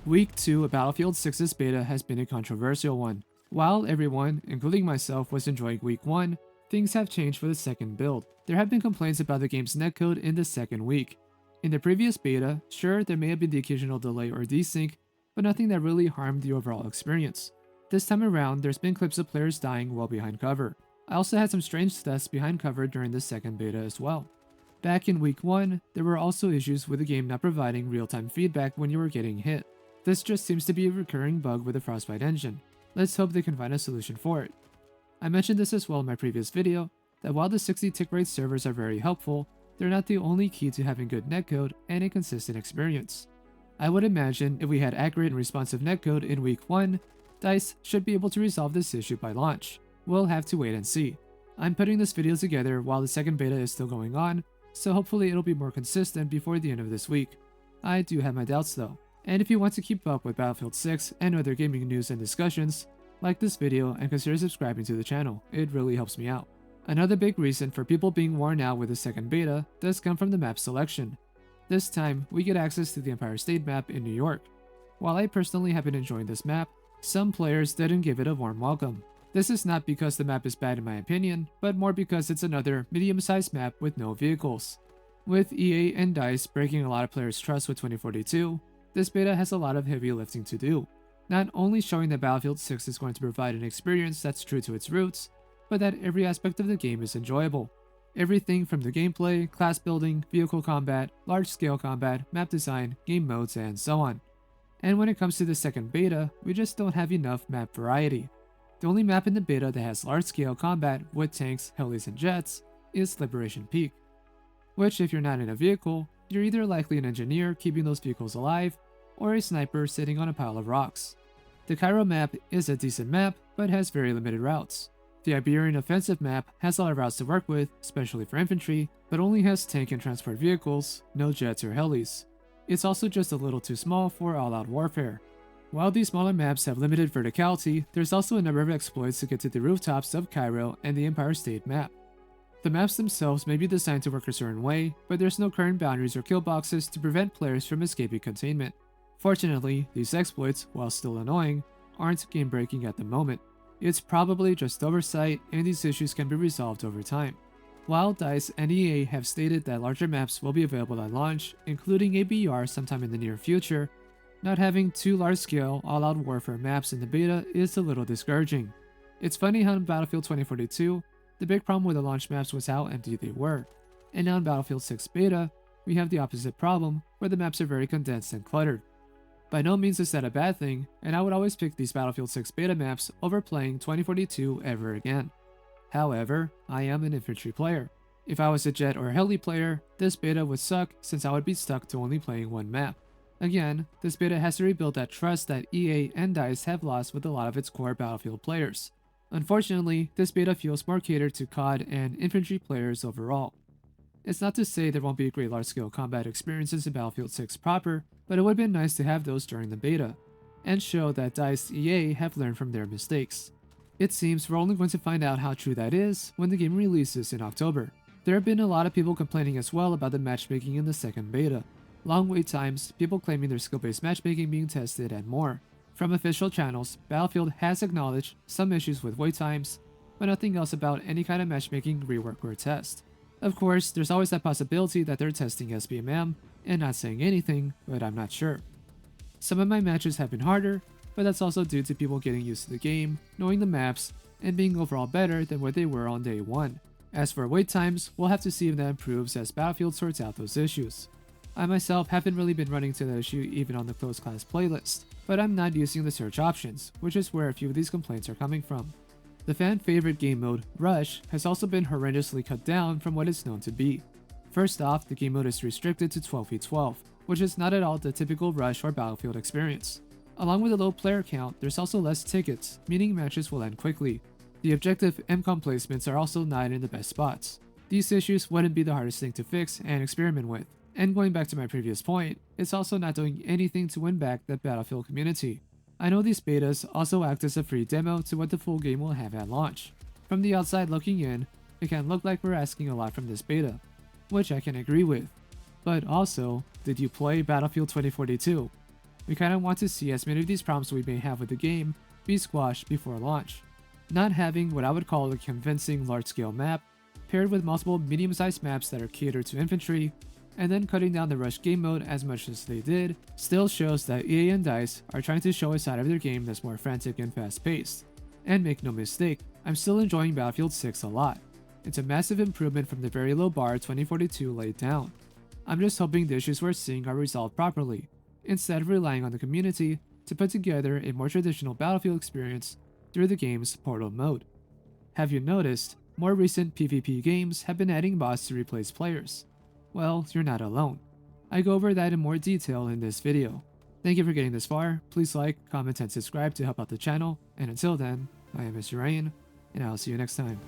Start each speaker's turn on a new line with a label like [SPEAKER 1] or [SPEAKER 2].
[SPEAKER 1] Week 2 of Battlefield 6's beta has been a controversial one. While everyone, including myself, was enjoying Week 1, things have changed for the second build. There have been complaints about the game's netcode in the second week. In the previous beta, sure, there may have been the occasional delay or desync, but nothing that really harmed the overall experience. This time around, there's been clips of players dying while behind cover. I also had some strange deaths behind cover during the second beta as well. Back in Week 1, there were also issues with the game not providing real-time feedback when you were getting hit. This just seems to be a recurring bug with the Frostbite engine. Let's hope they can find a solution for it. I mentioned this as well in my previous video, that while the 60 tick rate servers are very helpful, they're not the only key to having good netcode and a consistent experience. I would imagine if we had accurate and responsive netcode in Week 1, DICE should be able to resolve this issue by launch. We'll have to wait and see. I'm putting this video together while the second beta is still going on, so hopefully it'll be more consistent before the end of this week. I do have my doubts though. And if you want to keep up with Battlefield 6 and other gaming news and discussions, like this video and consider subscribing to the channel, it really helps me out. Another big reason for people being worn out with the second beta does come from the map selection. This time, we get access to the Empire State map in New York. While I personally have been enjoying this map, some players didn't give it a warm welcome. This is not because the map is bad in my opinion, but more because it's another medium-sized map with no vehicles. With EA and DICE breaking a lot of players' trust with 2042, this beta has a lot of heavy lifting to do. Not only showing that Battlefield 6 is going to provide an experience that's true to its roots, but that every aspect of the game is enjoyable. Everything from the gameplay, class building, vehicle combat, large-scale combat, map design, game modes, and so on. And when it comes to the second beta, we just don't have enough map variety. The only map in the beta that has large-scale combat with tanks, helis, and jets is Liberation Peak, which if you're not in a vehicle, you're either likely an engineer keeping those vehicles alive, or a sniper sitting on a pile of rocks. The Cairo map is a decent map, but has very limited routes. The Iberian offensive map has a lot of routes to work with, especially for infantry, but only has tank and transport vehicles, no jets or helis. It's also just a little too small for all-out warfare. While these smaller maps have limited verticality, there's also a number of exploits to get to the rooftops of Cairo and the Empire State map. The maps themselves may be designed to work a certain way, but there's no current boundaries or kill boxes to prevent players from escaping containment. Fortunately, these exploits, while still annoying, aren't game-breaking at the moment. It's probably just oversight, and these issues can be resolved over time. While DICE and EA have stated that larger maps will be available at launch, including a BR sometime in the near future, not having two large-scale, all-out warfare maps in the beta is a little discouraging. It's funny how in Battlefield 2042, the big problem with the launch maps was how empty they were, and now in Battlefield 6 beta, we have the opposite problem, where the maps are very condensed and cluttered. By no means is that a bad thing, and I would always pick these Battlefield 6 beta maps over playing 2042 ever again. However, I am an infantry player. If I was a jet or heli player, this beta would suck since I would be stuck to only playing one map. Again, this beta has to rebuild that trust that EA and DICE have lost with a lot of its core Battlefield players. Unfortunately, this beta feels more catered to COD and infantry players overall. It's not to say there won't be great large-scale combat experiences in Battlefield 6 proper, but it would have been nice to have those during the beta, and show that DICE EA have learned from their mistakes. It seems we're only going to find out how true that is when the game releases in October. There have been a lot of people complaining as well about the matchmaking in the second beta. Long wait times, people claiming their skill-based matchmaking being tested, and more. From official channels, Battlefield has acknowledged some issues with wait times, but nothing else about any kind of matchmaking rework or test. Of course, there's always that possibility that they're testing SBMM and not saying anything, but I'm not sure. Some of my matches have been harder, but that's also due to people getting used to the game, knowing the maps, and being overall better than what they were on day 1. As for wait times, we'll have to see if that improves as Battlefield sorts out those issues. I myself haven't really been running into that issue even on the closed class playlist, but I'm not using the search options, which is where a few of these complaints are coming from. The fan favorite game mode, Rush, has also been horrendously cut down from what it's known to be. First off, the game mode is restricted to 12v12, which is not at all the typical Rush or Battlefield experience. Along with a low player count, there's also less tickets, meaning matches will end quickly. The objective MCOM placements are also not in the best spots. These issues wouldn't be the hardest thing to fix and experiment with. And going back to my previous point, it's also not doing anything to win back the Battlefield community. I know these betas also act as a free demo to what the full game will have at launch. From the outside looking in, it can look like we're asking a lot from this beta, which I can agree with. But also, did you play Battlefield 2042? We kinda want to see as many of these problems we may have with the game be squashed before launch. Not having what I would call a convincing large-scale map, paired with multiple medium-sized maps that are catered to infantry, and then cutting down the rush game mode as much as they did, still shows that EA and DICE are trying to show a side of their game that's more frantic and fast-paced. And make no mistake, I'm still enjoying Battlefield 6 a lot. It's a massive improvement from the very low bar 2042 laid down. I'm just hoping the issues we're seeing are resolved properly, instead of relying on the community to put together a more traditional Battlefield experience through the game's portal mode. Have you noticed, more recent PvP games have been adding bots to replace players? Well, you're not alone. I go over that in more detail in this video. Thank you for getting this far. Please like, comment, and subscribe to help out the channel. And until then, I am Mr. Rain, and I'll see you next time.